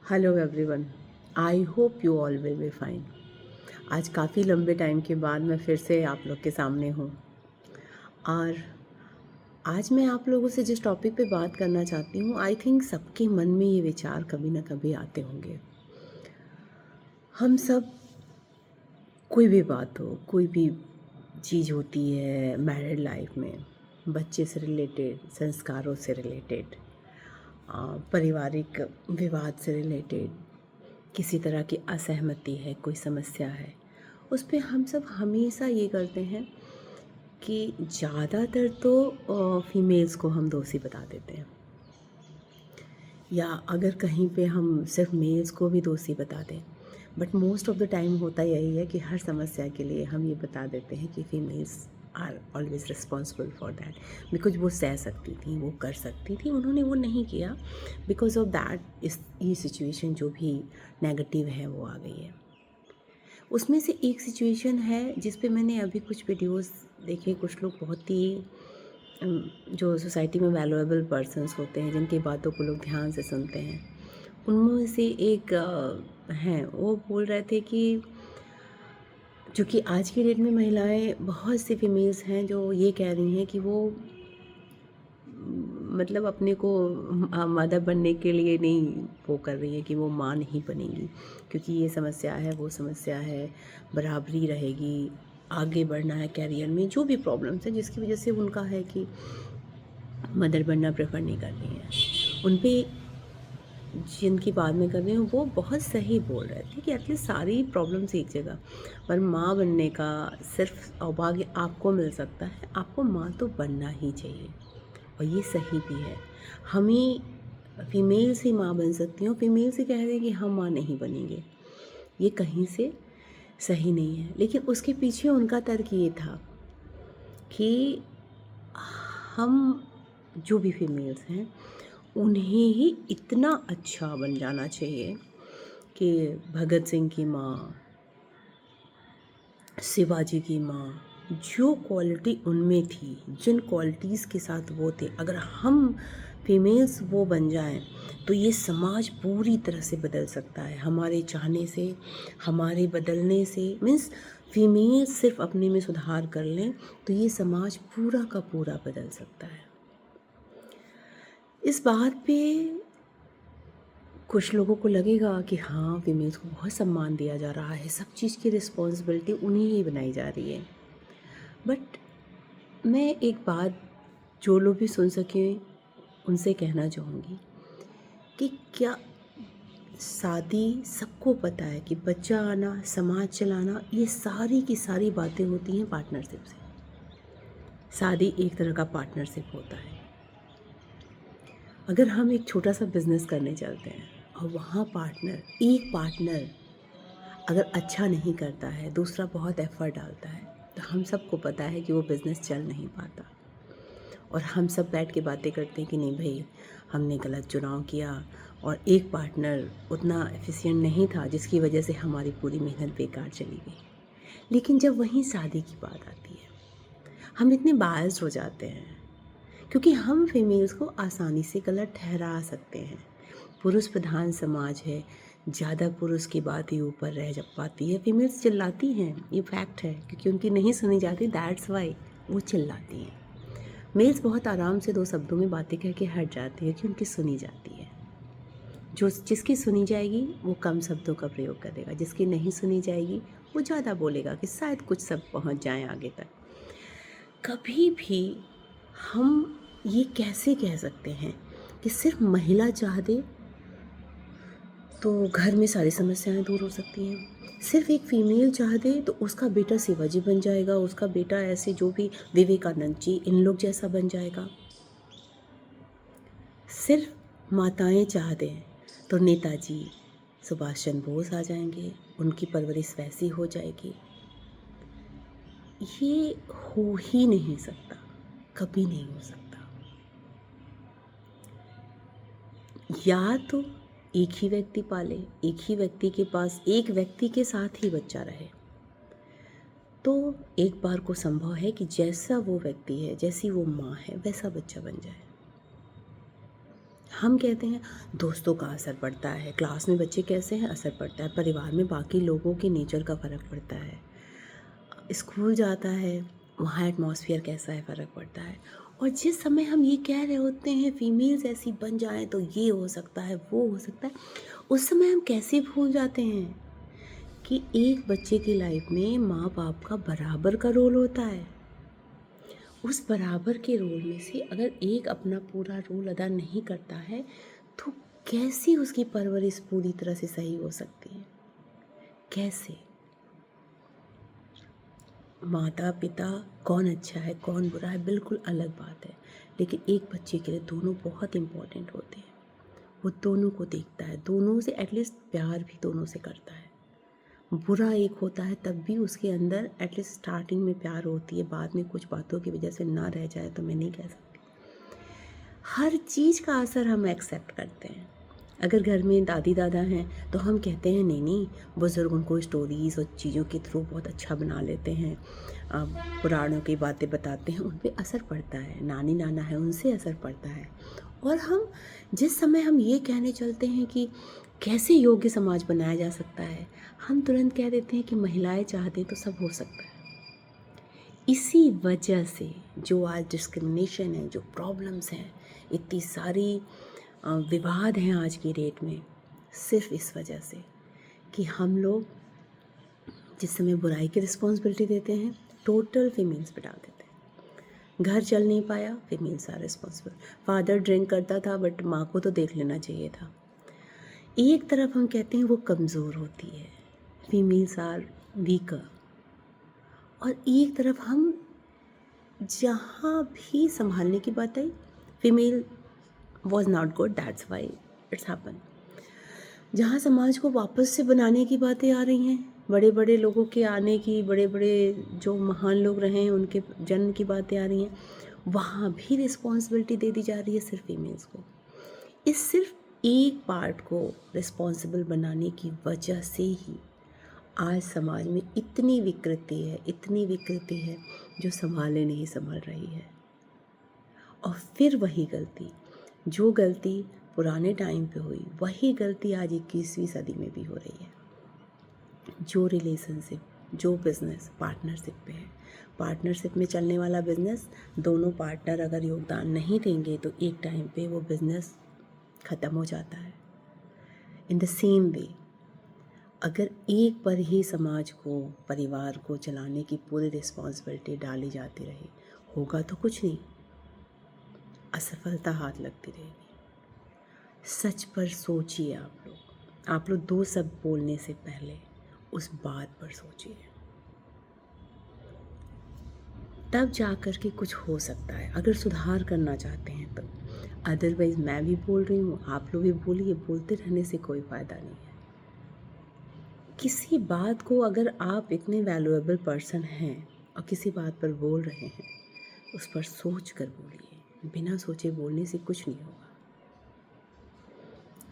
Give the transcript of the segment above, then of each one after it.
Hello everyone, I hope you all will be fine. आज काफ़ी लंबे टाइम के बाद मैं फिर से आप लोग के सामने हूँ और आज मैं आप लोगों से जिस टॉपिक पे बात करना चाहती हूँ, आई थिंक सबके मन में ये विचार कभी ना कभी आते होंगे। हम सब, कोई भी बात हो, कोई भी चीज़ होती है मैरिड लाइफ में, बच्चे से रिलेटेड, संस्कारों से रिलेटेड, पारिवारिक विवाद से रिलेटेड, किसी तरह की असहमति है, कोई समस्या है, उस पे हम सब हमेशा ये करते हैं कि ज़्यादातर तो फीमेल्स को हम दोषी बता देते हैं, या अगर कहीं पे हम सिर्फ मेल्स को भी दोषी बता दें, but most of the time होता यही है कि हर समस्या के लिए हम ये बता देते हैं कि females are always responsible for that, because वो सह सकती थी, वो कर सकती थी, उन्होंने वो नहीं किया, बिकॉज ऑफ दैट इस ये सिचुएशन जो भी नेगेटिव है वो आ गई है। उसमें से एक सिचुएशन है जिस पे मैंने अभी कुछ वीडियोस देखे, कुछ लोग बहुत ही जो सोसाइटी में वैल्यूएबल पर्सन्स होते हैं, जिनकी बातों को लोग ध्यान से सुनते हैं, उनमें से एक हैं, वो बोल रहे थे कि चूँकि आज की डेट में महिलाएं, बहुत सी फीमेल्स हैं जो ये कह रही हैं कि वो मतलब अपने को मदर बनने के लिए नहीं वो कर रही है कि वो माँ नहीं बनेगी, क्योंकि ये समस्या है, वो समस्या है, बराबरी रहेगी, आगे बढ़ना है कैरियर में, जो भी प्रॉब्लम्स है जिसकी वजह से उनका है कि मदर बनना प्रेफर नहीं कर रही हैं। उन पे जिनकी बात मैं कर रही हूँ वो बहुत सही बोल रहे थे कि एटलीस्ट सारी प्रॉब्लम्स एक जगह, पर माँ बनने का सिर्फ सौभाग्य आपको मिल सकता है, आपको माँ तो बनना ही चाहिए, और ये सही भी है। हमें फीमेल्स ही माँ बन सकती हैं, फीमेल्स ही कह रहे हैं कि हम माँ नहीं बनेंगे, ये कहीं से सही नहीं है। लेकिन उसके पीछे उनका तर्क ये था कि हम जो भी फीमेल्स हैं उन्हें ही इतना अच्छा बन जाना चाहिए कि भगत सिंह की माँ, शिवाजी की माँ, जो क्वालिटी उनमें थी, जिन क्वालिटीज़ के साथ वो थे, अगर हम फीमेल्स वो बन जाएं तो ये समाज पूरी तरह से बदल सकता है। हमारे चाहने से, हमारे बदलने से, मीन्स फीमेल्स सिर्फ अपने में सुधार कर लें तो ये समाज पूरा का पूरा बदल सकता है। इस बात पे कुछ लोगों को लगेगा कि हाँ, फीमेल्स को बहुत सम्मान दिया जा रहा है, सब चीज़ की रिस्पॉन्सिबिलिटी उन्हें ही बनाई जा रही है। बट मैं एक बात, जो लोग भी सुन सकें उनसे कहना चाहूँगी कि क्या शादी, सबको पता है कि बच्चा आना, समाज चलाना, ये सारी की सारी बातें होती हैं पार्टनरशिप से। शादी एक तरह का पार्टनरशिप होता है। अगर हम एक छोटा सा बिज़नेस करने चलते हैं और वहाँ एक पार्टनर अगर अच्छा नहीं करता है, दूसरा बहुत एफ़र्ट डालता है, तो हम सबको पता है कि वो बिज़नेस चल नहीं पाता, और हम सब बैठ के बातें करते हैं कि नहीं भाई, हमने गलत चुनाव किया और एक पार्टनर उतना एफिशिएंट नहीं था जिसकी वजह से हमारी पूरी मेहनत बेकार चली गई। लेकिन जब वहीं शादी की बात आती है, हम इतने बायस्ड हो जाते हैं, क्योंकि हम फीमेल्स को आसानी से गलत ठहरा सकते हैं। पुरुष प्रधान समाज है, ज़्यादा पुरुष की बात ही ऊपर रह जा पाती है, फीमेल्स चिल्लाती हैं, ये फैक्ट है, क्योंकि उनकी नहीं सुनी जाती, दैट्स वाई वो चिल्लाती हैं। मेल्स बहुत आराम से दो शब्दों में बातें कह के हट जाती है कि उनकी सुनी जाती है। जो जिसकी सुनी जाएगी वो कम शब्दों का प्रयोग करेगा, जिसकी नहीं सुनी जाएगी वो ज़्यादा बोलेगा कि शायद कुछ शब्द पहुंच जाएं आगे तक। कभी भी हम ये कैसे कह सकते हैं कि सिर्फ महिला चाह दे तो घर में सारी समस्याएं दूर हो सकती हैं, सिर्फ एक फीमेल चाह दे तो उसका बेटा शिवाजी बन जाएगा, उसका बेटा ऐसे जो भी विवेकानंद जी, इन लोग जैसा बन जाएगा। सिर्फ माताएं चाह दें तो नेताजी सुभाष चंद्र बोस आ जाएंगे, उनकी परवरिश वैसी हो जाएगी। ये हो ही नहीं सकता, कभी नहीं हो सकता। या तो एक ही व्यक्ति पाले, एक ही व्यक्ति के पास, एक व्यक्ति के साथ ही बच्चा रहे, तो एक बार को संभव है कि जैसा वो व्यक्ति है, जैसी वो माँ है, वैसा बच्चा बन जाए। हम कहते हैं दोस्तों का असर पड़ता है, क्लास में बच्चे कैसे हैं असर पड़ता है, परिवार में बाकी लोगों के नेचर का फ़र्क पड़ता है, स्कूल जाता है वहाँ एटमॉस्फेयर कैसा है फ़र्क पड़ता है। और जिस समय हम ये कह रहे होते हैं फीमेल्स ऐसी बन जाएं तो ये हो सकता है वो हो सकता है, उस समय हम कैसे भूल जाते हैं कि एक बच्चे की लाइफ में माँ बाप का बराबर का रोल होता है। उस बराबर के रोल में से अगर एक अपना पूरा रोल अदा नहीं करता है तो कैसी उसकी परवरिश पूरी तरह से सही हो सकती है? कैसे? माता पिता कौन अच्छा है कौन बुरा है बिल्कुल अलग बात है, लेकिन एक बच्चे के लिए दोनों बहुत इम्पोर्टेंट होते हैं। वो दोनों को देखता है, दोनों से एटलीस्ट प्यार भी दोनों से करता है। बुरा एक होता है तब भी उसके अंदर एटलीस्ट स्टार्टिंग में प्यार होती है, बाद में कुछ बातों की वजह से ना रह जाए तो मैं नहीं कह सकती। हर चीज़ का असर हम एक्सेप्ट करते हैं। अगर घर में दादी दादा हैं तो हम कहते हैं नहीं नहीं, बुज़ुर्ग उनको स्टोरीज़ और चीज़ों के थ्रू बहुत अच्छा बना लेते हैं, पुराणों की बातें बताते हैं, उन पे असर पड़ता है। नानी नाना है उनसे असर पड़ता है। और हम जिस समय हम ये कहने चलते हैं कि कैसे योग्य समाज बनाया जा सकता है, हम तुरंत कह देते हैं कि महिलाएं चाहते तो सब हो सकता है। इसी वजह से जो आज डिस्क्रिमिनेशन है, जो प्रॉब्लम्स हैं, इतनी सारी विवाद हैं आज की डेट में, सिर्फ इस वजह से कि हम लोग जिस समय बुराई की रिस्पॉन्सिबिलिटी देते हैं टोटल फीमेल्स पे डाल देते हैं। घर चल नहीं पाया, females are responsible. Father drink करता था बट माँ को तो देख लेना चाहिए था। एक तरफ हम कहते हैं वो कमज़ोर होती है, फीमेल्स आर वीकर, और एक तरफ हम जहाँ भी संभालने की बात आई female was not good, that's why it's happen. जहाँ समाज को वापस से बनाने की बातें आ रही हैं, बड़े बड़े लोगों के आने की, बड़े बड़े जो महान लोग रहे हैं उनके जन्म की बातें आ रही हैं, वहाँ भी रिस्पॉन्सिबिलिटी दे दी जा रही है सिर्फ फीमेल्स को। इस सिर्फ एक पार्ट को रिस्पॉन्सिबल बनाने की वजह से ही आज समाज में इतनी विकृति है, इतनी विकृति है जो संभाले नहीं संभल रही है। और फिर वही गलती, जो गलती पुराने टाइम पे हुई, वही गलती आज 21वीं सदी में भी हो रही है। जो रिलेशनशिप, जो बिज़नेस पार्टनरशिप पे है, पार्टनरशिप में चलने वाला बिज़नेस दोनों पार्टनर अगर योगदान नहीं देंगे तो एक टाइम पे वो बिज़नेस ख़त्म हो जाता है। इन द सेम वे अगर एक पर ही समाज को, परिवार को चलाने की पूरी रिस्पॉन्सिबिलिटी डाली जाती रही, होगा तो कुछ नहीं, असफलता हाथ लगती रहेगी। सच पर सोचिए आप लोग दो शब्द बोलने से पहले उस बात पर सोचिए, तब जा कर के कुछ हो सकता है अगर सुधार करना चाहते हैं तो। अदरवाइज़ मैं भी बोल रही हूँ, आप लोग भी बोलिए, बोलते रहने से कोई फ़ायदा नहीं है। किसी बात को अगर आप इतने वैल्यूएबल पर्सन हैं और किसी बात पर बोल रहे हैं, उस पर सोच कर बोलिए, बिना सोचे बोलने से कुछ नहीं होगा।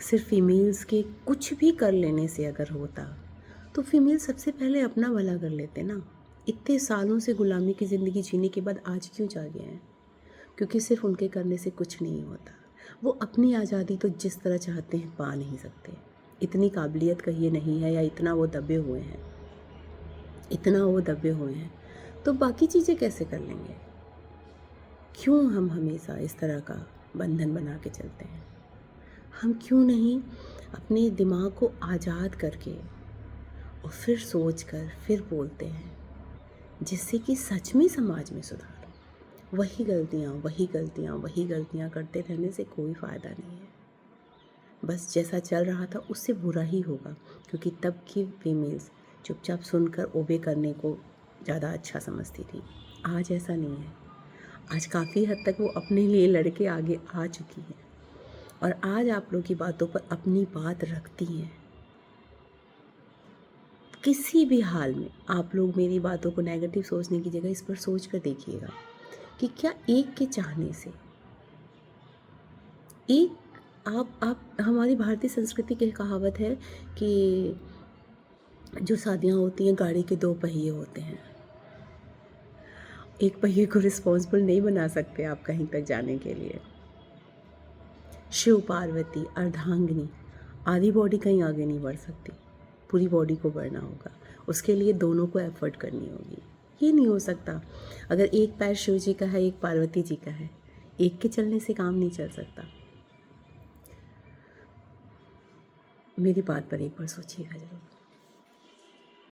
सिर्फ फीमेल्स के कुछ भी कर लेने से अगर होता तो फीमेल सबसे पहले अपना भला कर लेते ना। इतने सालों से गुलामी की ज़िंदगी जीने के बाद आज क्यों जागे हैं? क्योंकि सिर्फ उनके करने से कुछ नहीं होता। वो अपनी आज़ादी तो जिस तरह चाहते हैं पा नहीं सकते, इतनी काबिलियत कहिए नहीं है, या इतना वो दबे हुए हैं, इतना वो दबे हुए हैं, तो बाकी चीज़ें कैसे कर लेंगे? क्यों हम हमेशा इस तरह का बंधन बना के चलते हैं? हम क्यों नहीं अपने दिमाग को आज़ाद करके और फिर सोच कर फिर बोलते हैं, जिससे कि सच में समाज में सुधार हो। वही गलतियाँ करते रहने से कोई फ़ायदा नहीं है। बस जैसा चल रहा था उससे बुरा ही होगा, क्योंकि तब की फीमेल्स चुपचाप सुनकर ओबे करने को ज़्यादा अच्छा समझती थी। आज ऐसा नहीं है। आज काफ़ी हद तक वो अपने लिए लड़के आगे आ चुकी हैं और आज आप लोग की बातों पर अपनी बात रखती हैं। किसी भी हाल में आप लोग मेरी बातों को नेगेटिव सोचने की जगह इस पर सोच कर देखिएगा कि क्या एक के चाहने से एक आप हमारी भारतीय संस्कृति की कहावत है कि जो शादियाँ होती हैं गाड़ी के दो पहिए होते हैं, एक पहिए को रिस्पॉन्सिबल नहीं बना सकते आप कहीं तक जाने के लिए। शिव पार्वती अर्धांगिनी, आधी बॉडी कहीं आगे नहीं बढ़ सकती, पूरी बॉडी को बढ़ना होगा। उसके लिए दोनों को एफर्ट करनी होगी। ये नहीं हो सकता अगर एक पैर शिव जी का है एक पार्वती जी का है, एक के चलने से काम नहीं चल सकता। मेरी बात पर एक बार सोचिएगा जरूर।